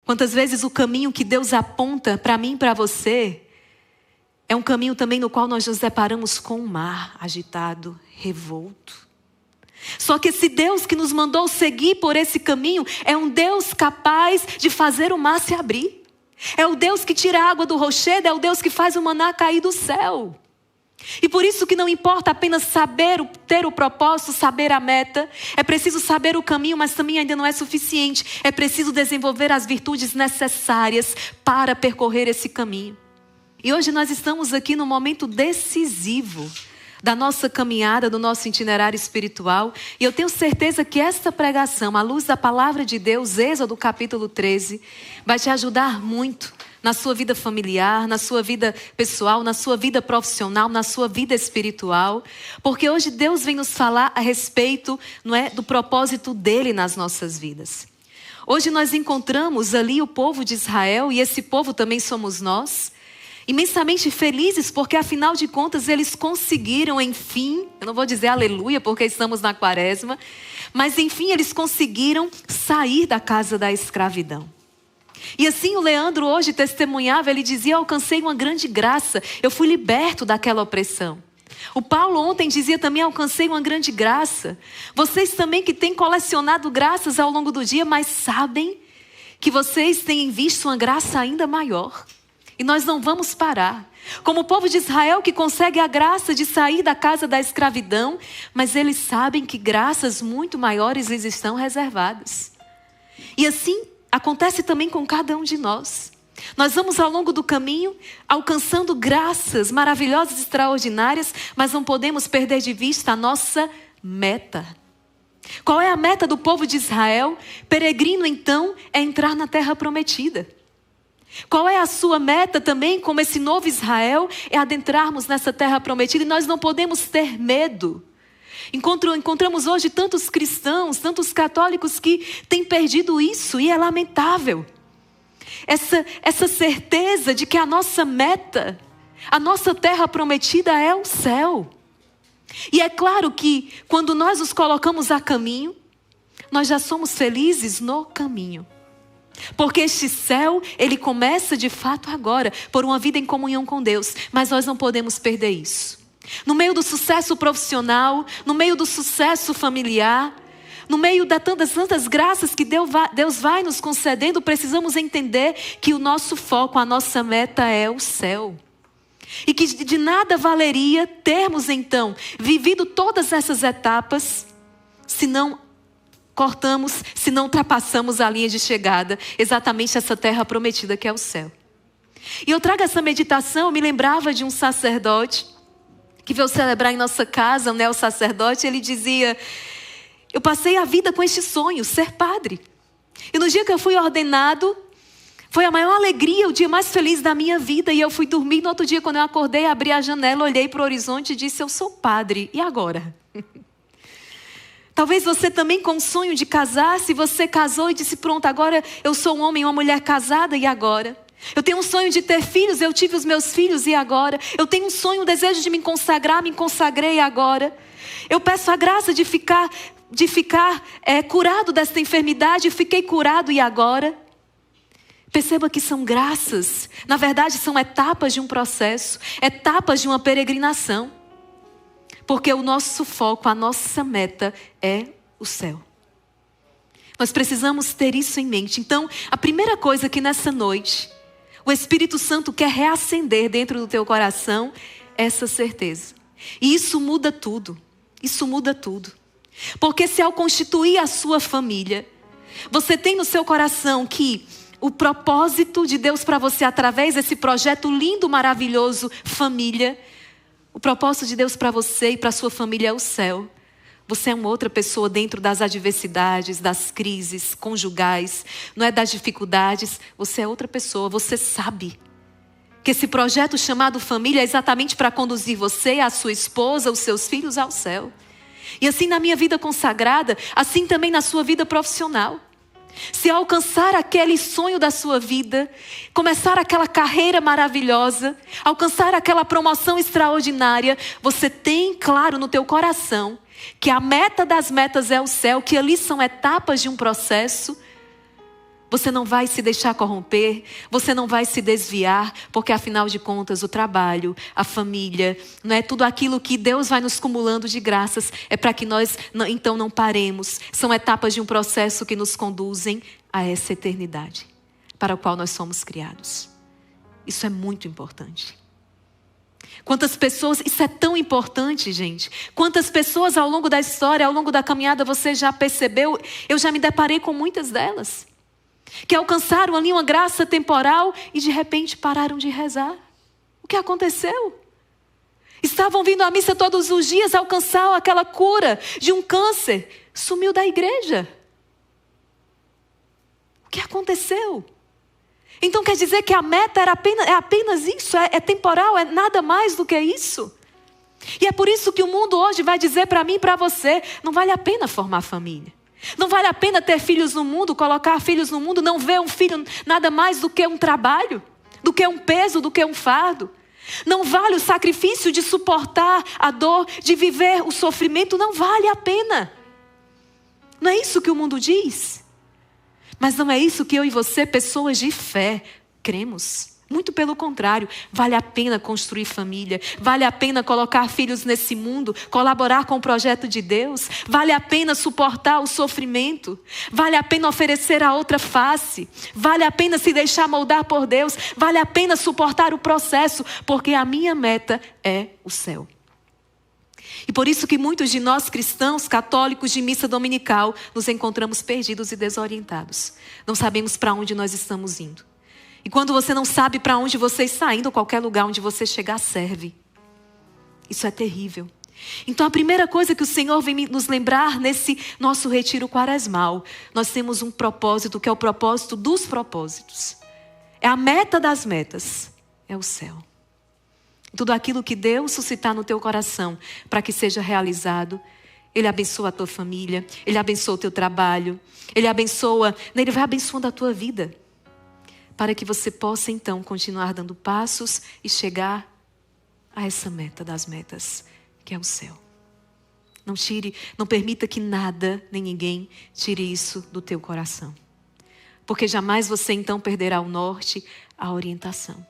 Quantas vezes o caminho que Deus aponta para mim e para você é um caminho também no qual nós nos deparamos com um mar agitado, revolto. Só que esse Deus que nos mandou seguir por esse caminho é um Deus capaz de fazer o mar se abrir. É o Deus que tira a água do rochedo, é o Deus que faz o maná cair do céu. E por isso que não importa apenas saber, ter o propósito, saber a meta. É preciso saber o caminho, mas também ainda não é suficiente. É preciso desenvolver as virtudes necessárias para percorrer esse caminho. E hoje nós estamos aqui no momento decisivo da nossa caminhada, do nosso itinerário espiritual. E eu tenho certeza que esta pregação, à luz da palavra de Deus, Êxodo capítulo 13, vai te ajudar muito na sua vida familiar, na sua vida pessoal, na sua vida profissional, na sua vida espiritual. Porque hoje Deus vem nos falar a respeito, não é, do propósito dele nas nossas vidas. Hoje nós encontramos ali o povo de Israel, e esse povo também somos nós, imensamente felizes, porque afinal de contas eles conseguiram, enfim, eu não vou dizer aleluia porque estamos na quaresma, mas enfim eles conseguiram sair da casa da escravidão. E assim o Leandro hoje testemunhava, ele dizia: eu alcancei uma grande graça, eu fui liberto daquela opressão. O Paulo ontem dizia também: alcancei uma grande graça. Vocês também que têm colecionado graças ao longo do dia, mas sabem que vocês têm visto uma graça ainda maior. E nós não vamos parar. Como o povo de Israel que consegue a graça de sair da casa da escravidão, mas eles sabem que graças muito maiores lhes estão reservadas. E assim acontece também com cada um de nós. Nós vamos ao longo do caminho alcançando graças maravilhosas, extraordinárias, mas não podemos perder de vista a nossa meta. Qual é a meta do povo de Israel? Peregrino, então, é entrar na terra prometida. Qual é a sua meta também, como esse novo Israel? É adentrarmos nessa terra prometida, e nós não podemos ter medo. Encontramos hoje tantos cristãos, tantos católicos que têm perdido isso, e é lamentável. Essa certeza de que a nossa meta, a nossa terra prometida é o céu. E é claro que quando nós nos colocamos a caminho, nós já somos felizes no caminho. Porque este céu, ele começa de fato agora, por uma vida em comunhão com Deus. Mas nós não podemos perder isso. No meio do sucesso profissional, no meio do sucesso familiar, no meio de tantas graças que Deus vai nos concedendo, precisamos entender que o nosso foco, a nossa meta é o céu. E que de nada valeria termos então vivido todas essas etapas, se não ultrapassamos a linha de chegada, exatamente essa terra prometida que é o céu. E eu trago essa meditação, eu me lembrava de um sacerdote que veio celebrar em nossa casa, o sacerdote, ele dizia: eu passei a vida com este sonho, ser padre. E no dia que eu fui ordenado, foi a maior alegria, o dia mais feliz da minha vida. E eu fui dormir, no outro dia quando eu acordei, abri a janela, olhei para o horizonte e disse: eu sou padre, e agora? Talvez você também com o sonho de casar, se você casou e disse: pronto, agora eu sou um homem e uma mulher casada, e agora? Eu tenho um sonho de ter filhos, eu tive os meus filhos, e agora? Eu tenho um sonho, um desejo de me consagrar, me consagrei, e agora? Eu peço a graça de ficar curado desta enfermidade, fiquei curado, e agora? Perceba que são graças, na verdade são etapas de um processo, etapas de uma peregrinação. Porque o nosso foco, a nossa meta é o céu. Nós precisamos ter isso em mente. Então, a primeira coisa que nessa noite o Espírito Santo quer reacender dentro do teu coração é essa certeza. E isso muda tudo. Isso muda tudo. Porque se ao constituir a sua família, você tem no seu coração que o propósito de Deus para você através desse projeto lindo, maravilhoso, família, o propósito de Deus para você e para a sua família é o céu. Você é uma outra pessoa dentro das adversidades, das crises conjugais, não é das dificuldades. Você é outra pessoa, você sabe que esse projeto chamado família é exatamente para conduzir você, a sua esposa, os seus filhos ao céu. E assim na minha vida consagrada, assim também na sua vida profissional. Se alcançar aquele sonho da sua vida, começar aquela carreira maravilhosa, alcançar aquela promoção extraordinária, você tem claro no teu coração que a meta das metas é o céu, que ali são etapas de um processo. Você não vai se deixar corromper, você não vai se desviar, porque afinal de contas o trabalho, a família, não é tudo aquilo que Deus vai nos cumulando de graças, é para que nós então não paremos. São etapas de um processo que nos conduzem a essa eternidade, para a qual nós somos criados. Isso é muito importante. Quantas pessoas, isso é tão importante, gente. Quantas pessoas ao longo da história, ao longo da caminhada, você já percebeu? Eu já me deparei com muitas delas, que alcançaram ali uma graça temporal e de repente pararam de rezar. O que aconteceu? Estavam vindo à missa todos os dias, alcançaram aquela cura de um câncer, sumiu da igreja. O que aconteceu? Então quer dizer que a meta é apenas isso, é temporal, é nada mais do que isso. E é por isso que o mundo hoje vai dizer para mim e para você, não vale a pena formar família. Não vale a pena ter filhos no mundo, colocar filhos no mundo, não ver um filho nada mais do que um trabalho, do que um peso, do que um fardo. Não vale o sacrifício de suportar a dor, de viver o sofrimento, não vale a pena. Não é isso que o mundo diz? Mas não é isso que eu e você, pessoas de fé, cremos. Muito pelo contrário, vale a pena construir família, vale a pena colocar filhos nesse mundo, colaborar com o projeto de Deus, vale a pena suportar o sofrimento, vale a pena oferecer a outra face, vale a pena se deixar moldar por Deus, vale a pena suportar o processo, porque a minha meta é o céu. E por isso que muitos de nós cristãos, católicos de missa dominical, nos encontramos perdidos e desorientados. Não sabemos para onde nós estamos indo. E quando você não sabe para onde você está indo, qualquer lugar onde você chegar serve. Isso é terrível. Então a primeira coisa que o Senhor vem nos lembrar nesse nosso retiro quaresmal, nós temos um propósito que é o propósito dos propósitos. É a meta das metas, é o céu. Tudo aquilo que Deus suscitar no teu coração para que seja realizado, Ele abençoa a tua família, Ele abençoa o teu trabalho, Ele vai abençoando a tua vida. Para que você possa então continuar dando passos e chegar a essa meta das metas, que é o céu. Não permita que nada, nem ninguém, tire isso do teu coração. Porque jamais você então perderá o norte, a orientação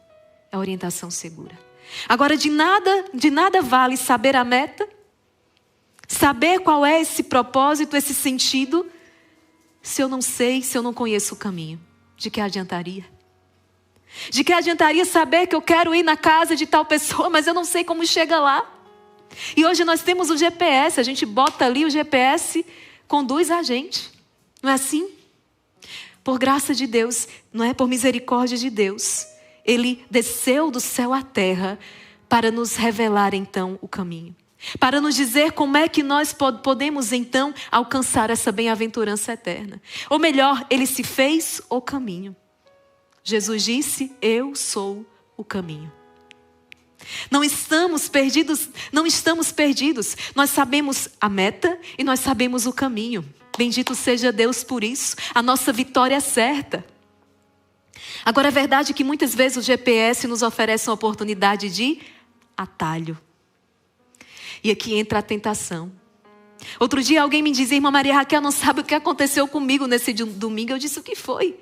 segura. Agora, de nada vale saber a meta, saber qual é esse propósito, esse sentido, se eu não sei, se eu não conheço o caminho. De que adiantaria? De que adiantaria saber que eu quero ir na casa de tal pessoa, mas eu não sei como chega lá? E hoje nós temos o GPS, a gente bota ali o GPS, conduz a gente. Não é assim? Por graça de Deus, não é por misericórdia de Deus, Ele desceu do céu à terra para nos revelar então o caminho. Para nos dizer como é que nós podemos então alcançar essa bem-aventurança eterna. Ou melhor, Ele se fez o caminho. Jesus disse, eu sou o caminho. Não estamos perdidos. Nós sabemos a meta e nós sabemos o caminho. Bendito seja Deus por isso. A nossa vitória é certa. Agora é verdade que muitas vezes o GPS nos oferece uma oportunidade de atalho. E aqui entra a tentação. Outro dia alguém me dizia, irmã Maria Raquel, não sabe o que aconteceu comigo nesse domingo. Eu disse, o que foi?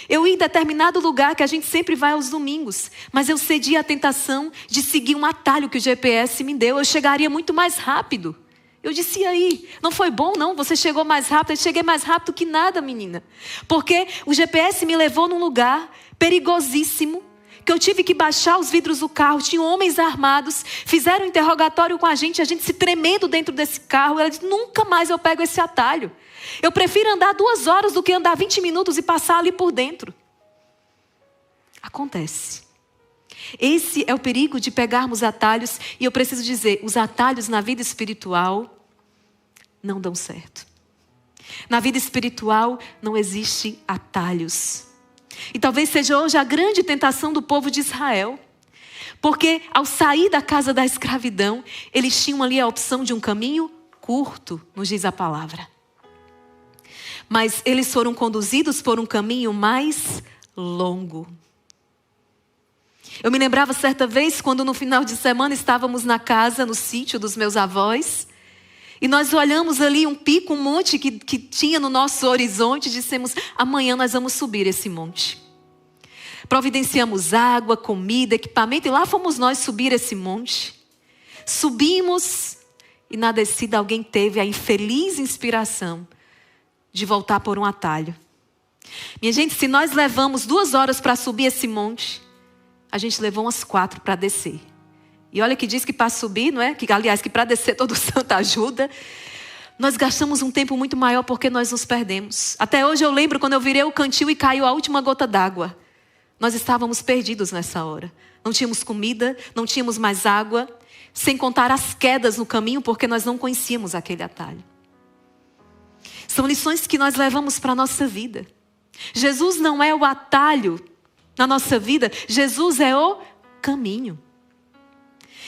Eu ia em determinado lugar que a gente sempre vai aos domingos, mas eu cedi à tentação de seguir um atalho que o GPS me deu. Eu chegaria muito mais rápido. Eu disse, e aí? Não foi bom não? Você chegou mais rápido? Eu cheguei mais rápido que nada, menina. Porque o GPS me levou num lugar perigosíssimo, que eu tive que baixar os vidros do carro. Tinham homens armados, fizeram um interrogatório com a gente se tremendo dentro desse carro. Ela disse, nunca mais eu pego esse atalho. Eu prefiro andar 2 horas do que andar 20 minutos e passar ali por dentro. Acontece. Esse é o perigo de pegarmos atalhos. E eu preciso dizer, os atalhos na vida espiritual não dão certo. Na vida espiritual não existe atalhos. E talvez seja hoje a grande tentação do povo de Israel. Porque ao sair da casa da escravidão, eles tinham ali a opção de um caminho curto, nos diz a palavra. Mas eles foram conduzidos por um caminho mais longo. Eu me lembrava certa vez, quando no final de semana estávamos na casa, no sítio dos meus avós. E nós olhamos ali um pico, um monte que tinha no nosso horizonte e dissemos, amanhã nós vamos subir esse monte. Providenciamos água, comida, equipamento e lá fomos nós subir esse monte. Subimos e na descida alguém teve a infeliz inspiração de voltar por um atalho. Minha gente, se nós levamos 2 horas para subir esse monte, a gente levou umas 4 para descer. E olha que diz que para subir, não é? Que, aliás, que para descer todo santo ajuda. Nós gastamos um tempo muito maior porque nós nos perdemos. Até hoje eu lembro quando eu virei o cantil e caiu a última gota d'água. Nós estávamos perdidos nessa hora. Não tínhamos comida, não tínhamos mais água. Sem contar as quedas no caminho porque nós não conhecíamos aquele atalho. São lições que nós levamos para a nossa vida. Jesus não é o atalho na nossa vida. Jesus é o caminho.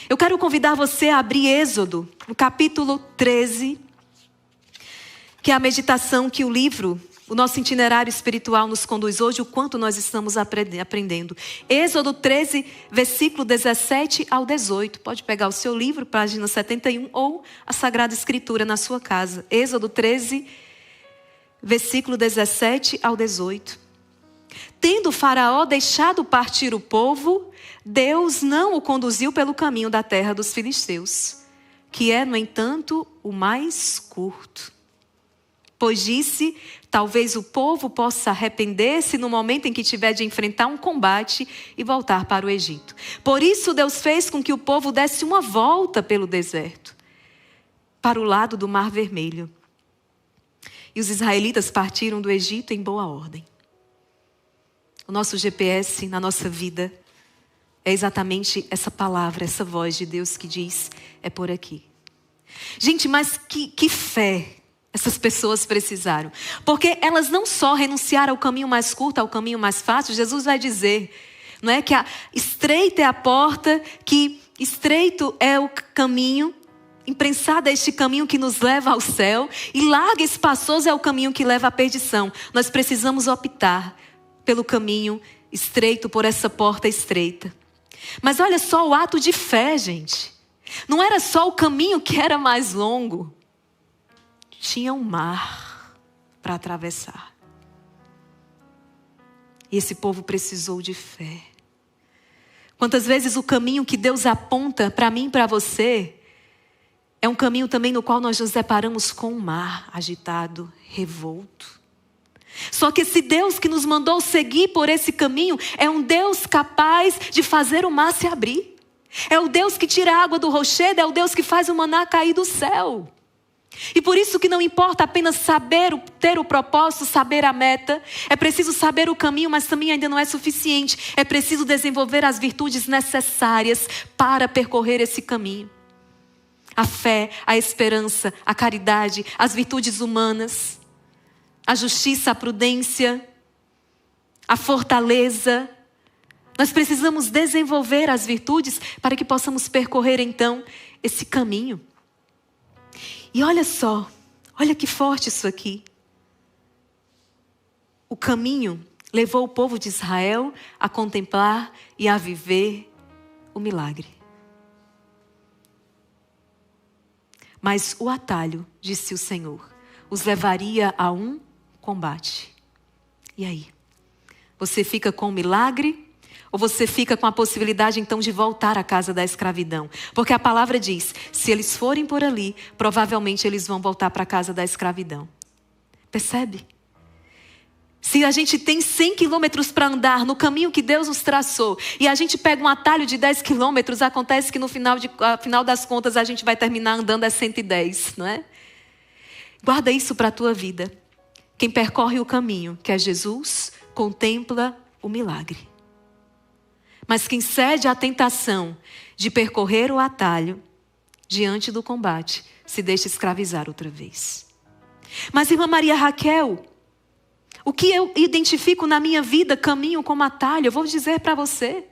Eu quero convidar você a abrir Êxodo, no capítulo 13, que é a meditação que o livro, o nosso itinerário espiritual nos conduz hoje, o quanto nós estamos aprendendo. Êxodo 13, versículo 17 ao 18. Pode pegar o seu livro, página 71, ou a Sagrada Escritura na sua casa. Êxodo 13, versículo 17 ao 18. Tendo Faraó deixado partir o povo, Deus não o conduziu pelo caminho da terra dos filisteus, que é, no entanto, o mais curto. Pois disse, talvez o povo possa arrepender-se no momento em que tiver de enfrentar um combate e voltar para o Egito. Por isso Deus fez com que o povo desse uma volta pelo deserto, para o lado do Mar Vermelho. E os israelitas partiram do Egito em boa ordem. O nosso GPS na nossa vida é exatamente essa palavra, essa voz de Deus que diz, é por aqui. Gente, mas que fé essas pessoas precisaram. Porque elas não só renunciaram ao caminho mais curto, ao caminho mais fácil. Jesus vai dizer, não é, que estreita é a porta, que estreito é o caminho, imprensado é este caminho que nos leva ao céu, e largo e espaçoso é o caminho que leva à perdição. Nós precisamos optar pelo caminho estreito, por essa porta estreita. Mas olha só o ato de fé, gente. Não era só o caminho que era mais longo. Tinha um mar para atravessar. E esse povo precisou de fé. Quantas vezes o caminho que Deus aponta para mim e para você é um caminho também no qual nós nos deparamos com um mar agitado, revolto. Só que esse Deus que nos mandou seguir por esse caminho é um Deus capaz de fazer o mar se abrir. É o Deus que tira a água do rochedo, é o Deus que faz o maná cair do céu. E por isso que não importa apenas saber, ter o propósito, saber a meta. É preciso saber o caminho, mas também ainda não é suficiente. É preciso desenvolver as virtudes necessárias para percorrer esse caminho. A fé, a esperança, a caridade, as virtudes humanas, a justiça, a prudência, a fortaleza. Nós precisamos desenvolver as virtudes para que possamos percorrer então esse caminho. E olha só, olha que forte isso aqui. O caminho levou o povo de Israel a contemplar e a viver o milagre. Mas o atalho, disse o Senhor, os levaria a um combate. E aí? Você fica com o milagre? Ou você fica com a possibilidade então de voltar à casa da escravidão? Porque a palavra diz, se eles forem por ali, provavelmente eles vão voltar para a casa da escravidão. Percebe? Se a gente tem 100 quilômetros para andar no caminho que Deus nos traçou, e a gente pega um atalho de 10 quilômetros, acontece que no final das contas a gente vai terminar andando a 110, não é? Guarda isso para a tua vida. Quem percorre o caminho, que é Jesus, contempla o milagre. Mas quem cede à tentação de percorrer o atalho diante do combate, se deixa escravizar outra vez. Mas, irmã Maria Raquel, o que eu identifico na minha vida caminho como atalho, eu vou dizer para você.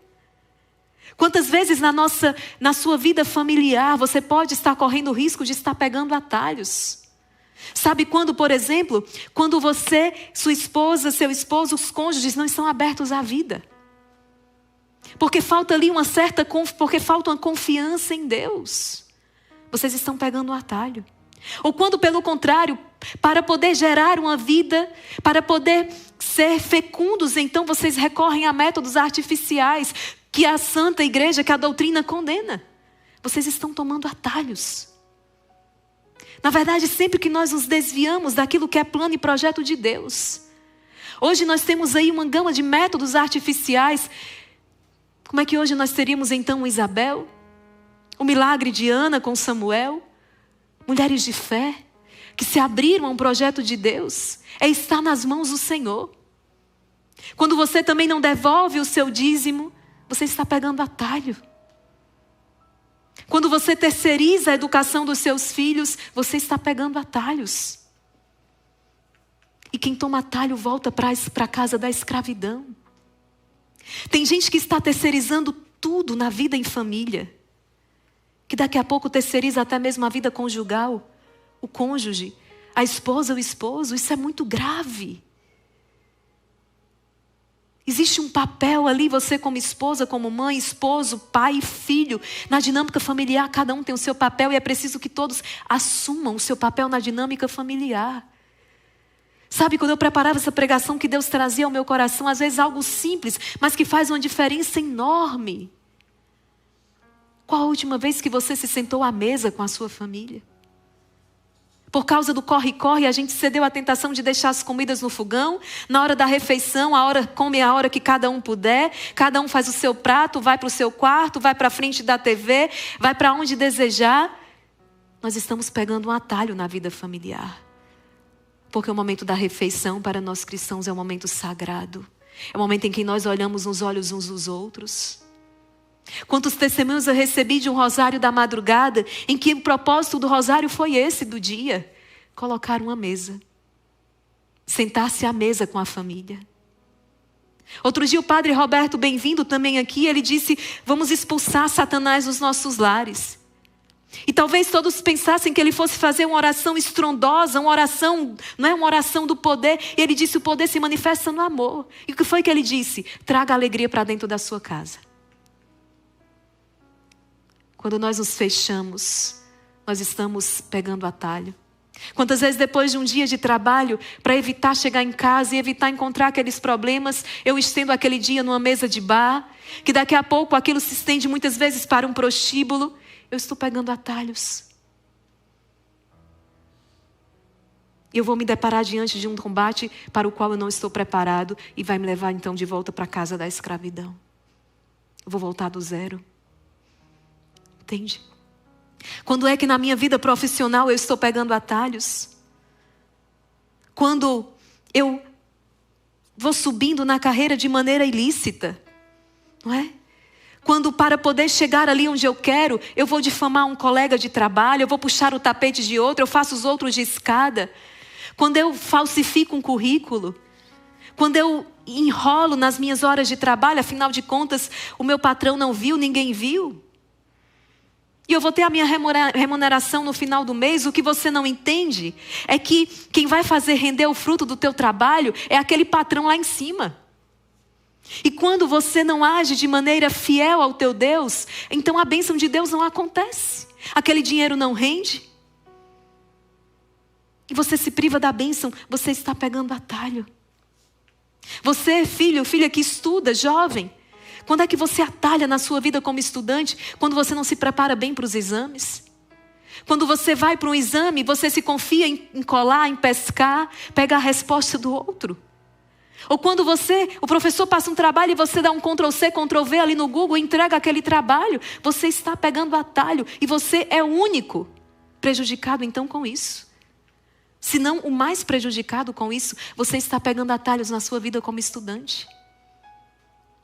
Quantas vezes na sua vida familiar você pode estar correndo o risco de estar pegando atalhos? Sabe quando, por exemplo, quando você, sua esposa, seu esposo, os cônjuges não estão abertos à vida? Porque falta ali porque falta uma confiança em Deus. Vocês estão pegando um atalho. Ou quando, pelo contrário, para poder gerar uma vida, para poder ser fecundos, então vocês recorrem a métodos artificiais que a Santa Igreja, que a doutrina condena. Vocês estão tomando atalhos. Na verdade, sempre que nós nos desviamos daquilo que é plano e projeto de Deus. Hoje nós temos aí uma gama de métodos artificiais. Como é que hoje nós teríamos então uma Isabel? O milagre de Ana com Samuel? Mulheres de fé que se abriram a um projeto de Deus. É estar nas mãos do Senhor. Quando você também não devolve o seu dízimo, você está pegando atalho. Quando você terceiriza a educação dos seus filhos, você está pegando atalhos. E quem toma atalho volta para a casa da escravidão. Tem gente que está terceirizando tudo na vida em família. Que daqui a pouco terceiriza até mesmo a vida conjugal. O cônjuge, a esposa, o esposo. Isso é muito grave. Existe um papel ali, você como esposa, como mãe, esposo, pai e filho. Na dinâmica familiar, cada um tem o seu papel e é preciso que todos assumam o seu papel na dinâmica familiar. Sabe, quando eu preparava essa pregação que Deus trazia ao meu coração, às vezes algo simples, mas que faz uma diferença enorme. Qual a última vez que você se sentou à mesa com a sua família? Por causa do corre-corre, a gente cedeu à tentação de deixar as comidas no fogão. Na hora da refeição, come a hora que cada um puder. Cada um faz o seu prato, vai para o seu quarto, vai para a frente da TV, vai para onde desejar. Nós estamos pegando um atalho na vida familiar. Porque o momento da refeição para nós cristãos é um momento sagrado. É um momento em que nós olhamos nos olhos uns dos outros. Quantos testemunhos eu recebi de um rosário da madrugada, em que o propósito do rosário foi esse do dia: colocar uma mesa, sentar-se à mesa com a família. Outro dia o padre Roberto, bem-vindo também aqui, ele disse: vamos expulsar Satanás dos nossos lares. E talvez todos pensassem que ele fosse fazer uma oração estrondosa, uma oração, não é uma oração do poder. E ele disse: o poder se manifesta no amor. E o que foi que ele disse? Traga alegria para dentro da sua casa. Quando nós nos fechamos, nós estamos pegando atalho. Quantas vezes depois de um dia de trabalho, para evitar chegar em casa e evitar encontrar aqueles problemas, eu estendo aquele dia numa mesa de bar, que daqui a pouco aquilo se estende muitas vezes para um prostíbulo. Eu estou pegando atalhos. E eu vou me deparar diante de um combate para o qual eu não estou preparado e vai me levar então de volta para a casa da escravidão. Eu vou voltar do zero. Entende? Quando é que na minha vida profissional eu estou pegando atalhos? Quando eu vou subindo na carreira de maneira ilícita, não é? Quando para poder chegar ali onde eu quero, eu vou difamar um colega de trabalho, eu vou puxar o tapete de outro, eu faço os outros de escada. Quando eu falsifico um currículo, quando eu enrolo nas minhas horas de trabalho, afinal de contas, o meu patrão não viu, ninguém viu. E eu vou ter a minha remuneração no final do mês. O que você não entende é que quem vai fazer render o fruto do teu trabalho é aquele patrão lá em cima. E quando você não age de maneira fiel ao teu Deus, então a bênção de Deus não acontece. Aquele dinheiro não rende. E você se priva da bênção, você está pegando atalho. Você, filho, filha que estuda, jovem, quando é que você atalha na sua vida como estudante? Quando você não se prepara bem para os exames? Quando você vai para um exame, você se confia em colar, em pescar, pega a resposta do outro? Ou quando o professor passa um trabalho e você dá um Ctrl+C, Ctrl+V ali no Google e entrega aquele trabalho, você está pegando atalho e você é o único prejudicado então com isso. Se não o mais prejudicado com isso, você está pegando atalhos na sua vida como estudante.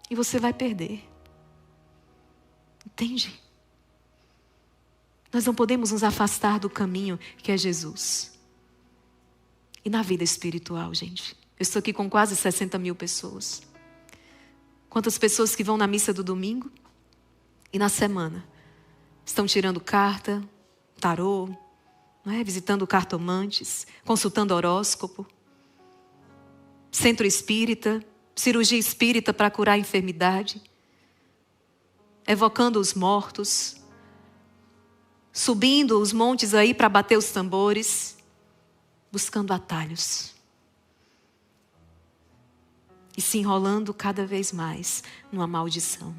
E você vai perder. Entende? Nós não podemos nos afastar do caminho que é Jesus. E na vida espiritual, gente. Eu estou aqui com quase 60 mil pessoas. Quantas pessoas que vão na missa do domingo e na semana estão tirando carta, tarô, não é? Visitando cartomantes, consultando horóscopo, centro espírita, cirurgia espírita para curar a enfermidade, evocando os mortos. subindo os montes aí para bater os tambores, buscando atalhos. E se enrolando cada vez mais numa maldição.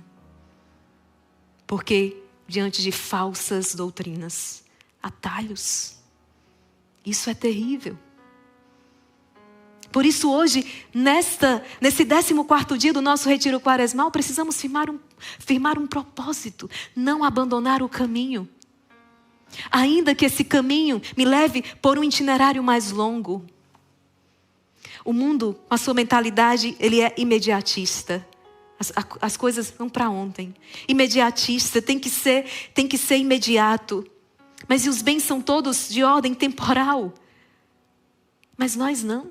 Porque diante de falsas doutrinas, atalhos, isso é terrível. Por isso hoje, nesse 14º dia do nosso retiro quaresmal, precisamos firmar um propósito, não abandonar o caminho. Ainda que esse caminho me leve por um itinerário mais longo. O mundo, a sua mentalidade, ele é imediatista. As coisas vão para ontem. Imediatista, tem que ser imediato. Mas e os bens são todos de ordem temporal. Mas nós não.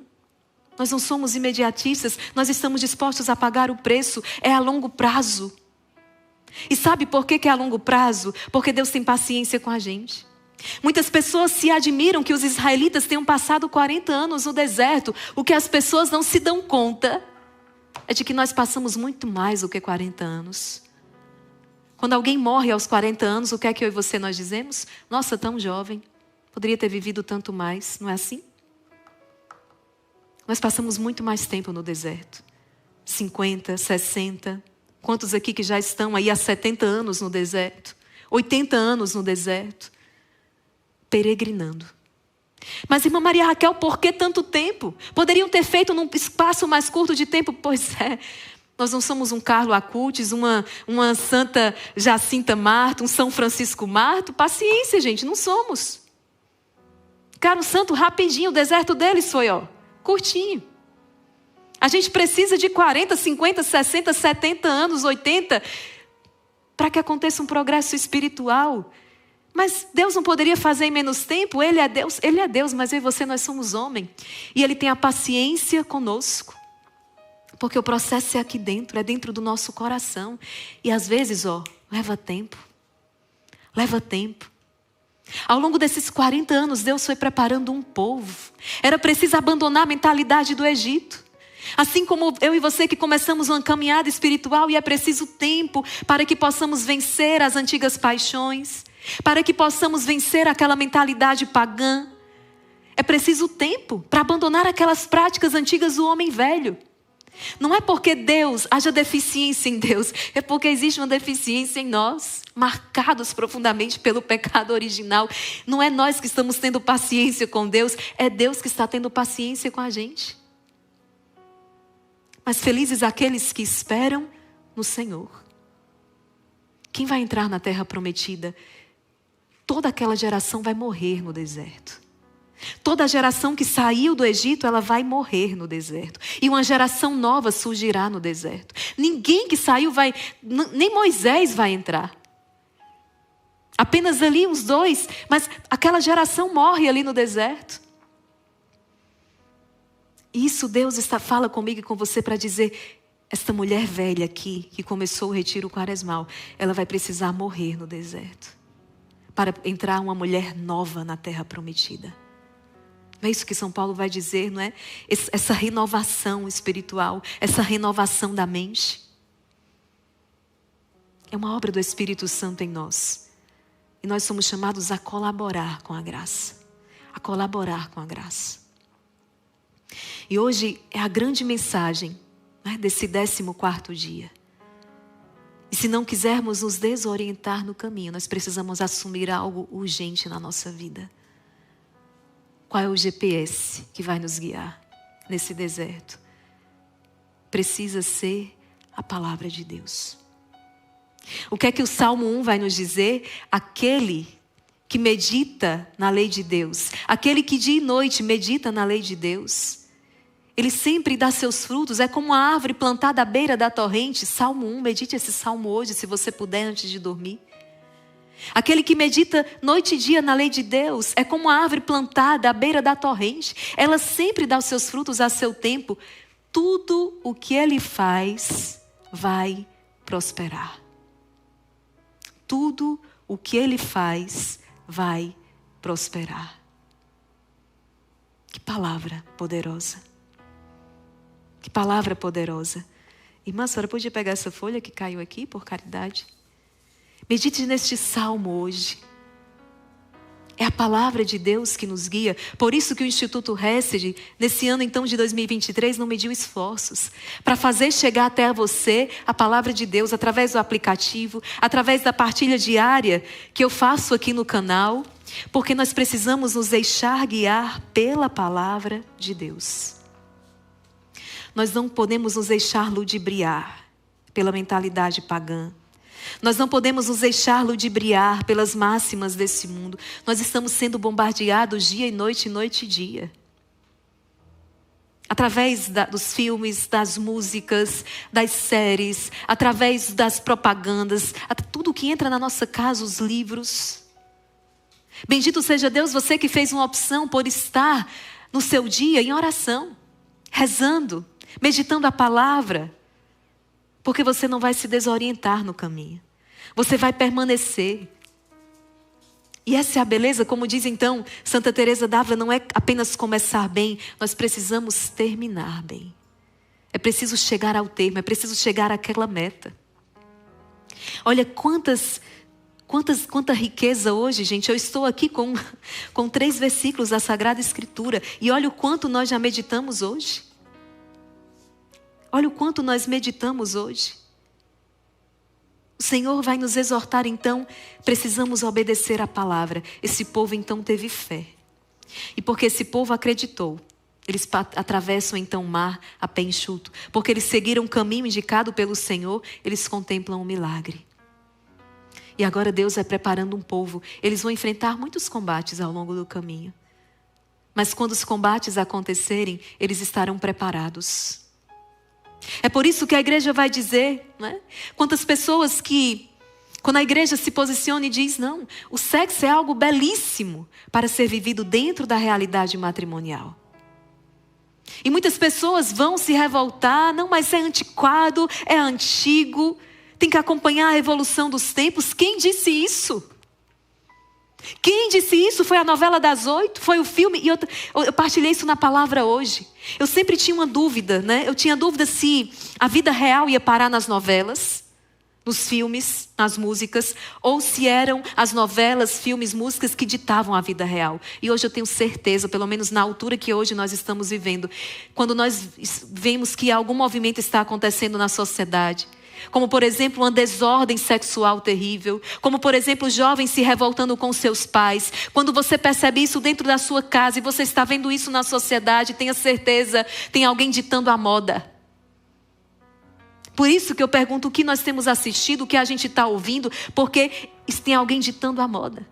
Nós não somos imediatistas. Nós estamos dispostos a pagar o preço. É a longo prazo. E sabe por que é a longo prazo? Porque Deus tem paciência com a gente. Muitas pessoas se admiram que os israelitas tenham passado 40 anos no deserto. O que as pessoas não se dão conta é de que nós passamos muito mais do que 40 anos. Quando alguém morre aos 40 anos, o que é que eu e você nós dizemos? Nossa, tão jovem, poderia ter vivido tanto mais, não é assim? Nós passamos muito mais tempo no deserto. 50, 60. Quantos aqui que já estão aí há 70 anos no deserto? 80 anos no deserto? Peregrinando. Mas, irmã Maria Raquel, por que tanto tempo? Poderiam ter feito num espaço mais curto de tempo? Pois é. Nós não somos um Carlo Acutis, uma Santa Jacinta Marto, um São Francisco Marto. Paciência, gente, não somos. Cara, um santo rapidinho, o deserto deles foi, curtinho. A gente precisa de 40, 50, 60, 70 anos, 80, para que aconteça um progresso espiritual. Mas Deus não poderia fazer em menos tempo? Ele é Deus, mas eu e você, nós somos homem. E Ele tem a paciência conosco. Porque o processo é aqui dentro, é dentro do nosso coração. E às vezes, leva tempo. Leva tempo. Ao longo desses 40 anos, Deus foi preparando um povo. Era preciso abandonar a mentalidade do Egito. Assim como eu e você que começamos uma caminhada espiritual e é preciso tempo para que possamos vencer as antigas paixões, para que possamos vencer aquela mentalidade pagã. É preciso tempo para abandonar aquelas práticas antigas do homem velho. Não é porque haja deficiência em Deus, é porque existe uma deficiência em nós, marcados profundamente pelo pecado original. Não é nós que estamos tendo paciência com Deus, é Deus que está tendo paciência com a gente. Mas felizes aqueles que esperam no Senhor. Quem vai entrar na terra prometida? Toda aquela geração vai morrer no deserto. Toda a geração que saiu do Egito, ela vai morrer no deserto. E uma geração nova surgirá no deserto. Ninguém que saiu nem Moisés vai entrar. Apenas ali uns 2, mas aquela geração morre ali no deserto. Isso Deus fala comigo e com você para dizer, esta mulher velha aqui, que começou o retiro quaresmal, ela vai precisar morrer no deserto. Para entrar uma mulher nova na terra prometida. Não é isso que São Paulo vai dizer, não é? Essa renovação espiritual, essa renovação da mente. É uma obra do Espírito Santo em nós. E nós somos chamados a colaborar com a graça. A colaborar com a graça. E hoje é a grande mensagem, né, desse 14º dia. E se não quisermos nos desorientar no caminho, nós precisamos assumir algo urgente na nossa vida. Qual é o GPS que vai nos guiar nesse deserto? Precisa ser a palavra de Deus. O que é que o Salmo 1 vai nos dizer? Aquele que medita na lei de Deus, aquele que dia e noite medita na lei de Deus, ele sempre dá seus frutos, é como uma árvore plantada à beira da torrente. Salmo 1, medite esse salmo hoje, se você puder, antes de dormir. Aquele que medita noite e dia na lei de Deus, é como uma árvore plantada à beira da torrente. Ela sempre dá os seus frutos a seu tempo. Tudo o que ele faz vai prosperar. Tudo o que ele faz vai prosperar. Que palavra poderosa. Que palavra poderosa. Irmã, a senhora podia pegar essa folha que caiu aqui, por caridade? Medite neste salmo hoje. É a palavra de Deus que nos guia. Por isso que o Instituto Hesed, nesse ano então de 2023, não mediu esforços para fazer chegar até você a palavra de Deus através do aplicativo, através da partilha diária que eu faço aqui no canal, porque nós precisamos nos deixar guiar pela palavra de Deus. Nós não podemos nos deixar ludibriar pela mentalidade pagã. Nós não podemos nos deixar ludibriar pelas máximas desse mundo. Nós estamos sendo bombardeados dia e noite e dia. Através dos filmes, das músicas, das séries, através das propagandas, tudo que entra na nossa casa, os livros. Bendito seja Deus, você que fez uma opção por estar no seu dia em oração, rezando, meditando a palavra. Porque você não vai se desorientar no caminho. Você vai permanecer. E essa é a beleza, como diz então Santa Teresa d'Ávila, não é apenas começar bem, nós precisamos terminar bem. É preciso chegar ao termo, é preciso chegar àquela meta. Olha quanta riqueza hoje, gente. Eu estou aqui com 3 versículos da Sagrada Escritura. E olha o quanto nós já meditamos hoje. Olha o quanto nós meditamos hoje. O Senhor vai nos exortar, então, precisamos obedecer a palavra. Esse povo, então, teve fé. E porque esse povo acreditou, eles atravessam, então, o mar a pé enxuto. Porque eles seguiram o caminho indicado pelo Senhor, eles contemplam o milagre. E agora Deus vai preparando um povo. Eles vão enfrentar muitos combates ao longo do caminho. Mas quando os combates acontecerem, eles estarão preparados. É por isso que a igreja vai dizer, né? Quantas pessoas que, quando a igreja se posiciona e diz, não, o sexo é algo belíssimo para ser vivido dentro da realidade matrimonial. E muitas pessoas vão se revoltar, não, mas é antiquado, é antigo, tem que acompanhar a evolução dos tempos. Quem disse isso? Quem disse isso? Foi a novela das 8? Foi o filme? E eu partilhei isso na palavra hoje. Eu sempre tinha uma dúvida, né? Eu tinha dúvida se a vida real ia parar nas novelas, nos filmes, nas músicas, ou se eram as novelas, filmes, músicas que ditavam a vida real. E hoje eu tenho certeza, pelo menos na altura que hoje nós estamos vivendo, quando nós vemos que algum movimento está acontecendo na sociedade, como por exemplo uma desordem sexual terrível, como por exemplo jovens se revoltando com seus pais. Quando você percebe isso dentro da sua casa e você está vendo isso na sociedade, tenha certeza, tem alguém ditando a moda. Por isso que eu pergunto o que nós temos assistido, o que a gente está ouvindo, porque tem alguém ditando a moda.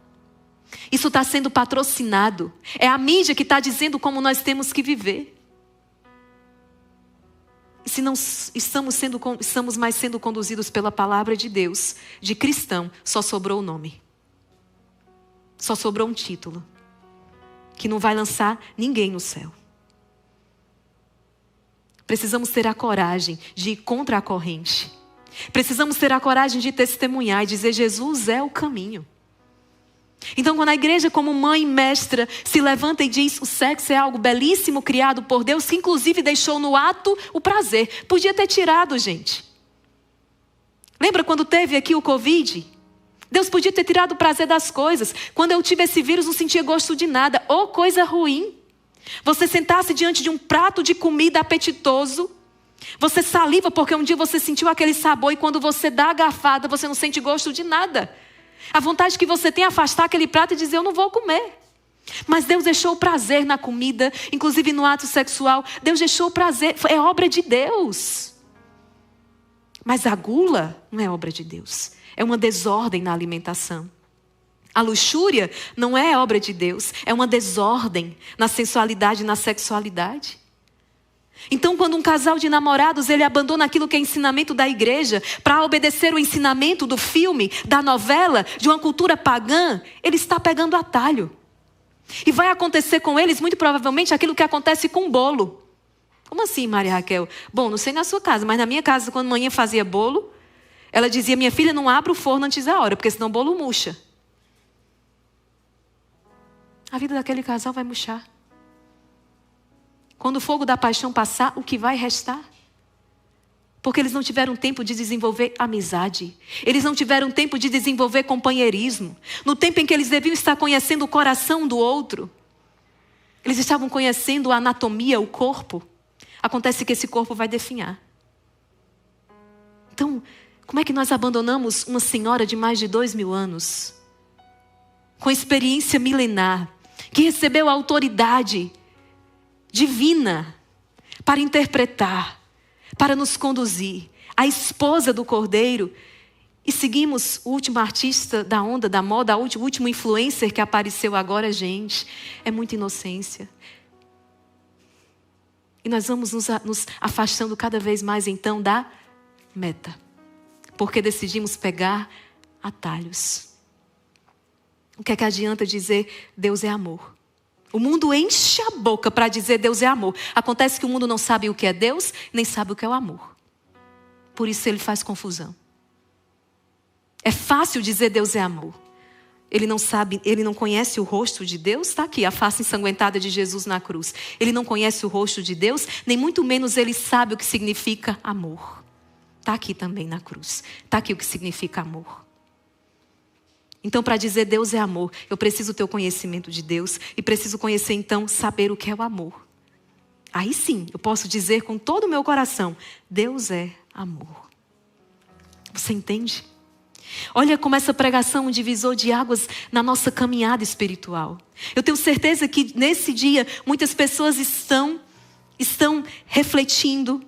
Isso está sendo patrocinado. É a mídia que está dizendo como nós temos que viver. E se não estamos mais sendo conduzidos pela palavra de Deus, de cristão, só sobrou o nome. Só sobrou um título, que não vai lançar ninguém no céu. Precisamos ter a coragem de ir contra a corrente. Precisamos ter a coragem de testemunhar e dizer, Jesus é o caminho. Então, quando a igreja, como mãe mestra, se levanta e diz, o sexo é algo belíssimo criado por Deus, que inclusive deixou no ato o prazer. Podia ter tirado, gente. Lembra quando teve aqui o Covid? Deus podia ter tirado o prazer das coisas. Quando eu tive esse vírus, não sentia gosto de nada. Ou coisa ruim. Você sentasse diante de um prato de comida apetitoso, você saliva porque um dia você sentiu aquele sabor e quando você dá a garfada, você não sente gosto de nada. A vontade que você tem é afastar aquele prato e dizer, eu não vou comer. Mas Deus deixou o prazer na comida, inclusive no ato sexual. Deus deixou o prazer, é obra de Deus. Mas a gula não é obra de Deus. É uma desordem na alimentação. A luxúria não é obra de Deus. É uma desordem na sensualidade e na sexualidade. Então, quando um casal de namorados, ele abandona aquilo que é ensinamento da igreja para obedecer o ensinamento do filme, da novela, de uma cultura pagã, ele está pegando atalho. E vai acontecer com eles, muito provavelmente, aquilo que acontece com o bolo. Como assim, Maria Raquel? Bom, não sei na sua casa, mas na minha casa, quando a manhã fazia bolo, ela dizia, minha filha, não abra o forno antes da hora, porque senão o bolo murcha. A vida daquele casal vai murchar. Quando o fogo da paixão passar, o que vai restar? Porque eles não tiveram tempo de desenvolver amizade. Eles não tiveram tempo de desenvolver companheirismo. No tempo em que eles deviam estar conhecendo o coração do outro, eles estavam conhecendo a anatomia, o corpo. Acontece que esse corpo vai definhar. Então, como é que nós abandonamos uma senhora de mais de 2.000 anos, com experiência milenar, que recebeu a autoridade divina para interpretar, para nos conduzir, a esposa do Cordeiro, e seguimos o último artista da onda, da moda, o último influencer que apareceu agora, gente? É muita inocência. E nós vamos nos afastando cada vez mais, então, da meta. Porque decidimos pegar atalhos. O que é que adianta dizer Deus é amor? O mundo enche a boca para dizer Deus é amor. Acontece que o mundo não sabe o que é Deus, nem sabe o que é o amor. Por isso ele faz confusão. É fácil dizer Deus é amor. Ele não sabe, ele não conhece o rosto de Deus. Está aqui a face ensanguentada de Jesus na cruz. Ele não conhece o rosto de Deus, nem muito menos ele sabe o que significa amor. Está aqui também na cruz. Está aqui o que significa amor. Então, para dizer Deus é amor, eu preciso ter o conhecimento de Deus e preciso conhecer, então, saber o que é o amor. Aí sim, eu posso dizer com todo o meu coração, Deus é amor. Você entende? Olha como essa pregação é um divisor de águas na nossa caminhada espiritual. Eu tenho certeza que nesse dia muitas pessoas estão refletindo,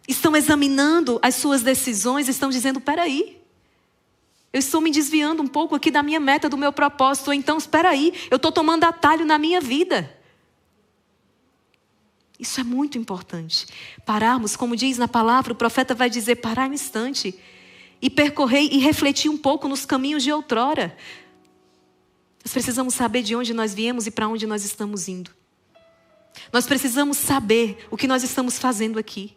estão examinando as suas decisões, estão dizendo, peraí, eu estou me desviando um pouco aqui da minha meta, do meu propósito. Ou então, espera aí, eu estou tomando atalho na minha vida. Isso é muito importante. Pararmos, como diz na palavra, o profeta vai dizer, parar um instante e percorrer e refletir um pouco nos caminhos de outrora. Nós precisamos saber de onde nós viemos e para onde nós estamos indo. Nós precisamos saber o que nós estamos fazendo aqui.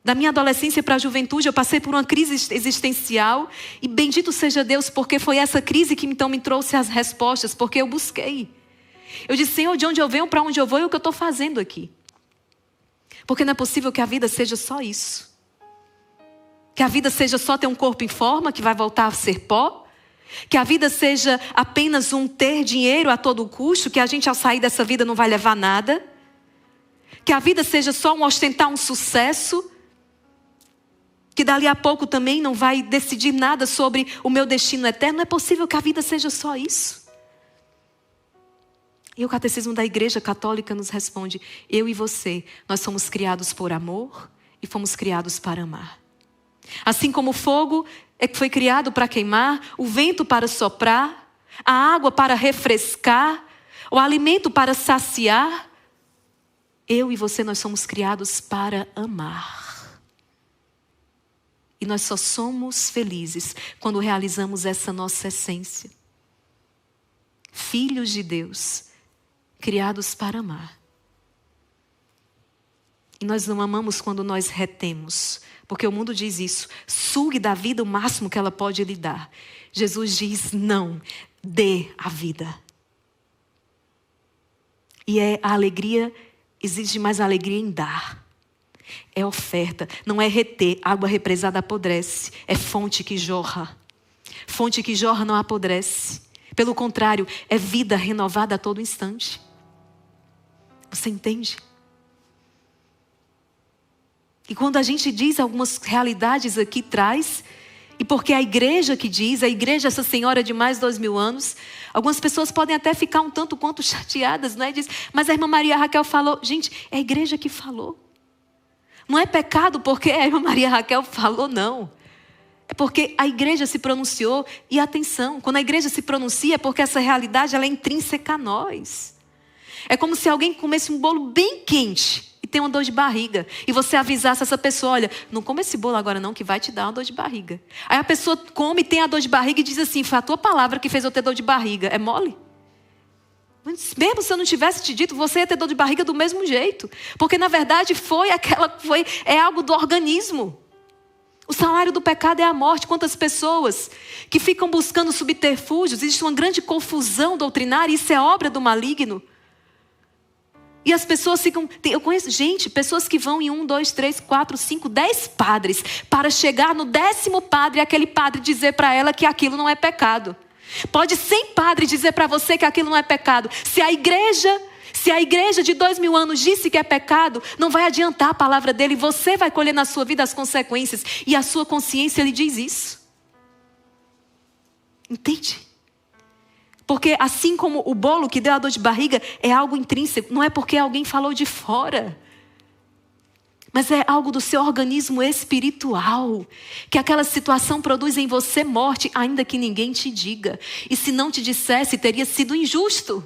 Da minha adolescência para a juventude, eu passei por uma crise existencial. E bendito seja Deus, porque foi essa crise que então me trouxe as respostas. Porque eu busquei. Eu disse, Senhor, de onde eu venho, para onde eu vou e o que eu estou fazendo aqui. Porque não é possível que a vida seja só isso. Que a vida seja só ter um corpo em forma, que vai voltar a ser pó. Que a vida seja apenas um ter dinheiro a todo custo, que a gente ao sair dessa vida não vai levar nada. Que a vida seja só um ostentar um sucesso, que dali a pouco também não vai decidir nada sobre o meu destino eterno. Não é possível que a vida seja só isso. E o catecismo da Igreja Católica nos responde, eu e você, nós somos criados por amor e fomos criados para amar. Assim como o fogo foi criado para queimar, o vento para soprar, a água para refrescar, o alimento para saciar, eu e você, nós somos criados para amar. E nós só somos felizes quando realizamos essa nossa essência. Filhos de Deus, criados para amar. E nós não amamos quando nós retemos, porque o mundo diz isso. Sugue da vida o máximo que ela pode lhe dar. Jesus diz, não, dê a vida. E a alegria, exige mais alegria em dar. É oferta, não é reter. Água represada apodrece. É fonte que jorra. Fonte que jorra não apodrece. Pelo contrário, é vida renovada a todo instante. Você entende? E quando a gente diz algumas realidades aqui, traz, e porque a igreja que diz, a igreja, essa senhora de mais de 2.000 anos, algumas pessoas podem até ficar um tanto quanto chateadas, né? Diz, mas a irmã Maria Raquel falou. Gente, é a igreja que falou. Não é pecado porque a irmã Maria Raquel falou, não. É porque a igreja se pronunciou. E atenção, quando a igreja se pronuncia é porque essa realidade ela é intrínseca a nós. É como se alguém comesse um bolo bem quente e tem uma dor de barriga. E você avisasse essa pessoa, olha, não come esse bolo agora não, que vai te dar uma dor de barriga. Aí a pessoa come e tem a dor de barriga e diz assim, foi a tua palavra que fez eu ter dor de barriga. É mole? Mesmo se eu não tivesse te dito, você ia ter dor de barriga do mesmo jeito. Porque na verdade é algo do organismo. O salário do pecado é a morte. Quantas pessoas que ficam buscando subterfúgios, existe uma grande confusão doutrinária, isso é obra do maligno. E as pessoas ficam... Eu conheço, gente, pessoas que vão em 1, 2, 3, 4, 5, 10 padres para chegar no 10º padre e aquele padre dizer para ela que aquilo não é pecado. Pode 100 padres dizer para você que aquilo não é pecado. Se a igreja de 2000 anos disse que é pecado, não vai adiantar a palavra dele. Você vai colher na sua vida as consequências. E a sua consciência lhe diz isso. Entende? Porque assim como o bolo que deu a dor de barriga é algo intrínseco, não é porque alguém falou de fora, mas é algo do seu organismo espiritual, que aquela situação produz em você morte, ainda que ninguém te diga. E se não te dissesse, teria sido injusto.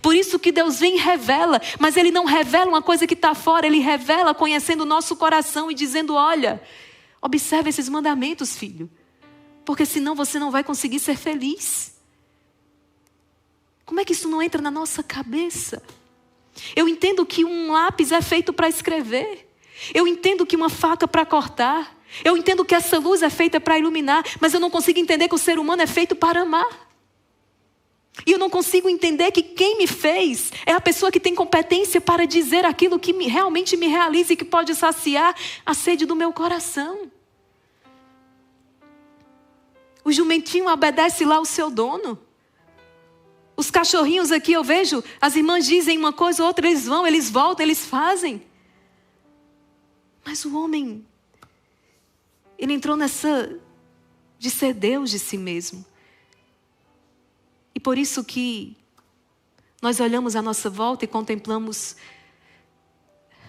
Por isso que Deus vem e revela, mas Ele não revela uma coisa que está fora, Ele revela conhecendo o nosso coração e dizendo, olha, observe esses mandamentos, filho, porque senão você não vai conseguir ser feliz. Como é que isso não entra na nossa cabeça? Eu entendo que um lápis é feito para escrever. Eu entendo que uma faca para cortar. Eu entendo que essa luz é feita para iluminar. Mas eu não consigo entender que o ser humano é feito para amar. E eu não consigo entender que quem me fez é a pessoa que tem competência para dizer aquilo que realmente me realiza e que pode saciar a sede do meu coração. O jumentinho obedece lá ao seu dono. Os cachorrinhos aqui eu vejo, as irmãs dizem uma coisa, outra, eles vão, eles voltam, eles fazem. Mas o homem, ele entrou nessa de ser Deus de si mesmo. E por isso que nós olhamos à nossa volta e contemplamos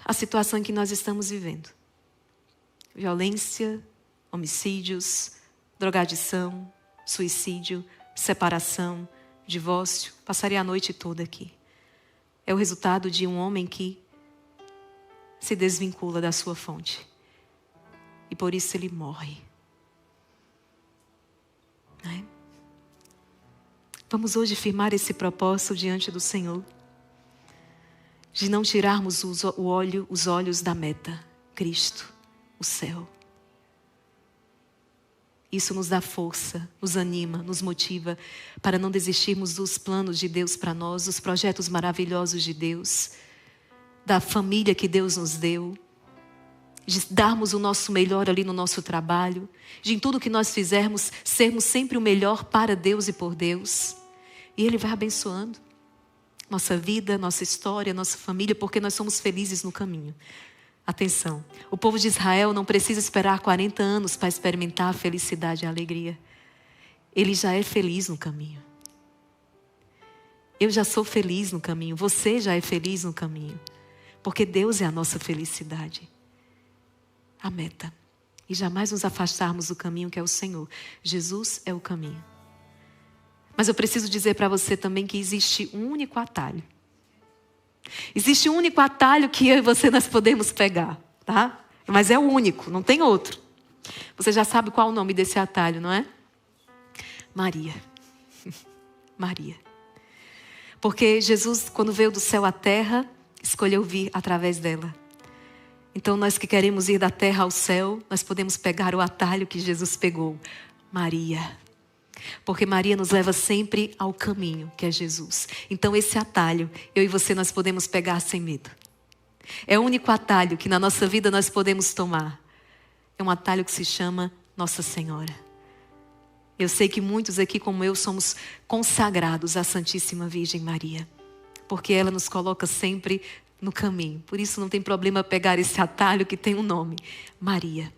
a situação em que nós estamos vivendo. Violência, homicídios, drogadição, suicídio, separação, divórcio. Passaria a noite toda aqui. É o resultado de um homem que se desvincula da sua fonte. E por isso ele morre. Né? Vamos hoje firmar esse propósito diante do Senhor. De não tirarmos os olhos da meta. Cristo, o céu. Isso nos dá força, nos anima, nos motiva para não desistirmos dos planos de Deus para nós, dos projetos maravilhosos de Deus, da família que Deus nos deu, de darmos o nosso melhor ali no nosso trabalho, de em tudo que nós fizermos, sermos sempre o melhor para Deus e por Deus. E Ele vai abençoando nossa vida, nossa história, nossa família, porque nós somos felizes no caminho. Atenção, o povo de Israel não precisa esperar 40 anos para experimentar a felicidade e a alegria. Ele já é feliz no caminho. Eu já sou feliz no caminho, você já é feliz no caminho. Porque Deus é a nossa felicidade. A meta. E jamais nos afastarmos do caminho que é o Senhor. Jesus é o caminho. Mas eu preciso dizer para você também que existe um único atalho. Existe um único atalho que eu e você nós podemos pegar, tá? Mas é o único, não tem outro. Você já sabe qual é o nome desse atalho, não é? Maria. Maria. Porque Jesus, quando veio do céu à terra, escolheu vir através dela. Então nós que queremos ir da terra ao céu, nós podemos pegar o atalho que Jesus pegou. Maria. Porque Maria nos leva sempre ao caminho, que é Jesus. Então esse atalho, eu e você, nós podemos pegar sem medo. É o único atalho que na nossa vida nós podemos tomar. É um atalho que se chama Nossa Senhora. Eu sei que muitos aqui como eu somos consagrados à Santíssima Virgem Maria. Porque ela nos coloca sempre no caminho. Por isso não tem problema pegar esse atalho que tem um nome. Maria.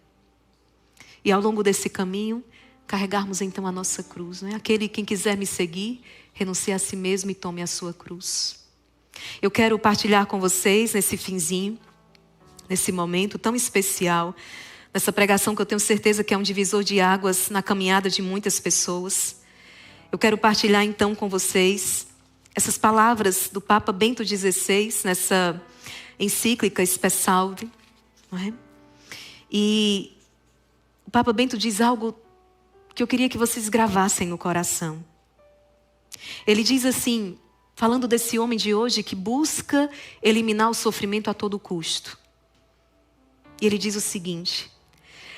E ao longo desse caminho, carregarmos então a nossa cruz, né? Quem quiser me seguir, renuncie a si mesmo e tome a sua cruz. Eu quero partilhar com vocês nesse finzinho, nesse momento tão especial, nessa pregação que eu tenho certeza que é um divisor de águas na caminhada de muitas pessoas. Eu quero partilhar então com vocês essas palavras do Papa Bento XVI, nessa encíclica Spe Salvi, não é? E o Papa Bento diz algo que eu queria que vocês gravassem no coração. Ele diz assim, falando desse homem de hoje que busca eliminar o sofrimento a todo custo. E ele diz o seguinte: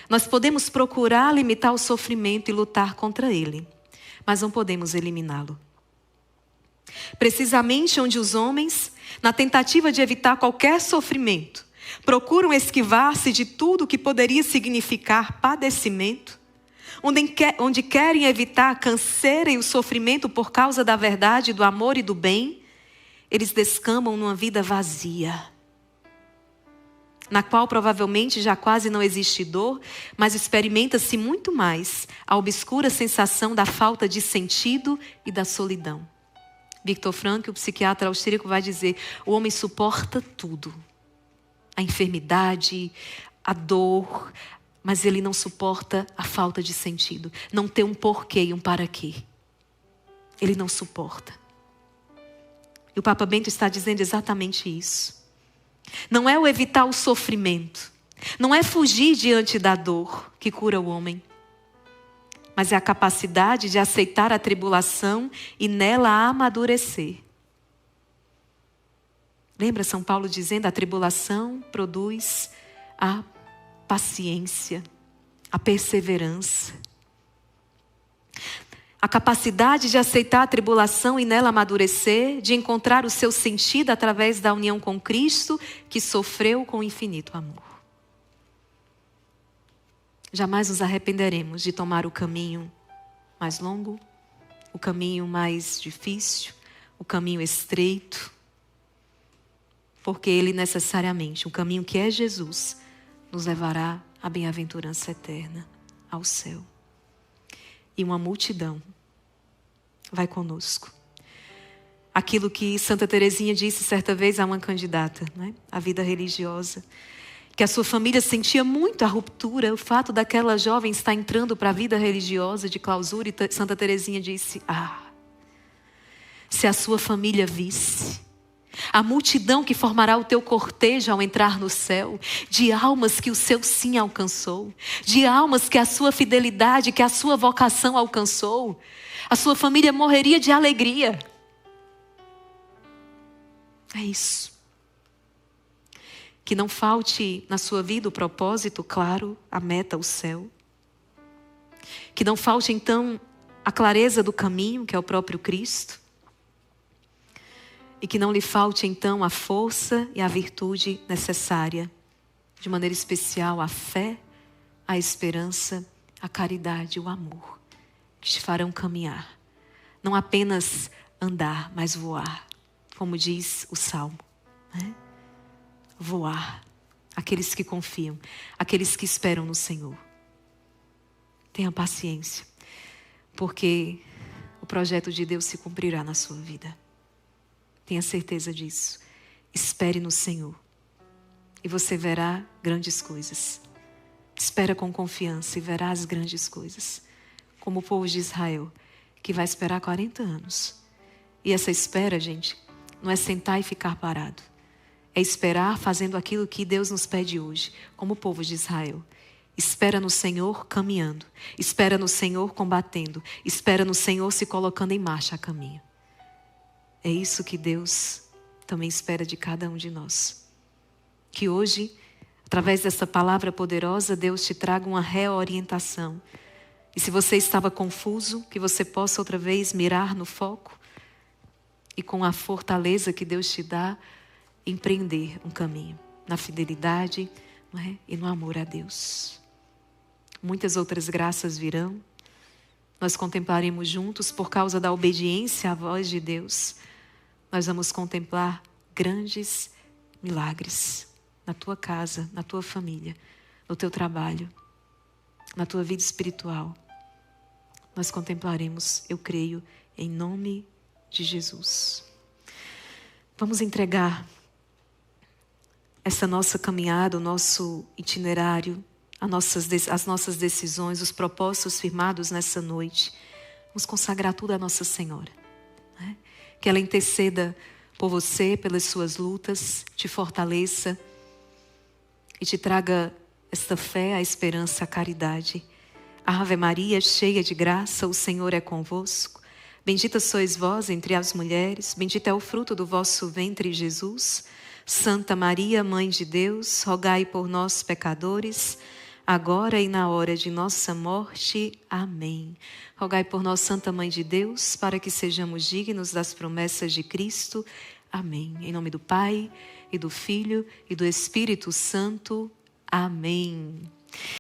nós podemos procurar limitar o sofrimento e lutar contra ele, mas não podemos eliminá-lo. Precisamente onde os homens, na tentativa de evitar qualquer sofrimento, procuram esquivar-se de tudo que poderia significar padecimento, onde querem evitar a canseira e o sofrimento por causa da verdade, do amor e do bem, eles descamam numa vida vazia, na qual provavelmente já quase não existe dor, mas experimenta-se muito mais a obscura sensação da falta de sentido e da solidão. Viktor Frankl, o psiquiatra austríaco, vai dizer: o homem suporta tudo. A enfermidade, a dor, mas ele não suporta a falta de sentido. Não ter um porquê e um para quê. Ele não suporta. E o Papa Bento está dizendo exatamente isso. Não é o evitar o sofrimento, não é fugir diante da dor que cura o homem, mas é a capacidade de aceitar a tribulação e nela amadurecer. Lembra São Paulo dizendo: a tribulação produz a paciência, a perseverança. A capacidade de aceitar a tribulação e nela amadurecer, de encontrar o seu sentido através da união com Cristo, que sofreu com infinito amor. Jamais nos arrependeremos de tomar o caminho mais longo, o caminho mais difícil, o caminho estreito, porque ele necessariamente, o caminho que é Jesus, nos levará à bem-aventurança eterna, ao céu. E uma multidão vai conosco. Aquilo que Santa Teresinha disse certa vez a uma candidata, né? A vida religiosa, que a sua família sentia muito a ruptura, o fato daquela jovem estar entrando para a vida religiosa de clausura, e Santa Teresinha disse: se a sua família visse a multidão que formará o teu cortejo ao entrar no céu, de almas que o seu sim alcançou, de almas que a sua fidelidade, que a sua vocação alcançou, a sua família morreria de alegria. É isso. Que não falte na sua vida o propósito, claro, a meta, o céu. Que não falte então a clareza do caminho, que é o próprio Cristo. E que não lhe falte então a força e a virtude necessária, de maneira especial a fé, a esperança, a caridade, o amor, que te farão caminhar. Não apenas andar, mas voar, como diz o Salmo, né? Voar. Aqueles que confiam, aqueles que esperam no Senhor. Tenha paciência, porque o projeto de Deus se cumprirá na sua vida. Tenha certeza disso. Espere no Senhor e você verá grandes coisas. Espera com confiança e verá as grandes coisas. Como o povo de Israel, que vai esperar 40 anos. E essa espera, gente, não é sentar e ficar parado. É esperar fazendo aquilo que Deus nos pede hoje, como o povo de Israel. Espera no Senhor caminhando. Espera no Senhor combatendo. Espera no Senhor se colocando em marcha a caminho. É isso que Deus também espera de cada um de nós. Que hoje, através dessa palavra poderosa, Deus te traga uma reorientação. E se você estava confuso, que você possa outra vez mirar no foco e com a fortaleza que Deus te dá, empreender um caminho na fidelidade, não é? E no amor a Deus. Muitas outras graças virão. Nós contemplaremos juntos, por causa da obediência à voz de Deus, nós vamos contemplar grandes milagres na tua casa, na tua família, no teu trabalho, na tua vida espiritual. Nós contemplaremos, eu creio, em nome de Jesus. Vamos entregar essa nossa caminhada, o nosso itinerário, as nossas decisões, os propósitos firmados nessa noite. Vamos consagrar tudo à Nossa Senhora, né? Que ela interceda por você, pelas suas lutas, te fortaleça e te traga esta fé, a esperança, a caridade. Ave Maria, cheia de graça, o Senhor é convosco. Bendita sois vós entre as mulheres, bendito é o fruto do vosso ventre, Jesus. Santa Maria, Mãe de Deus, rogai por nós, pecadores, agora e na hora de nossa morte. Amém. Rogai por nós, Santa Mãe de Deus, para que sejamos dignos das promessas de Cristo. Amém. Em nome do Pai, e do Filho, e do Espírito Santo. Amém.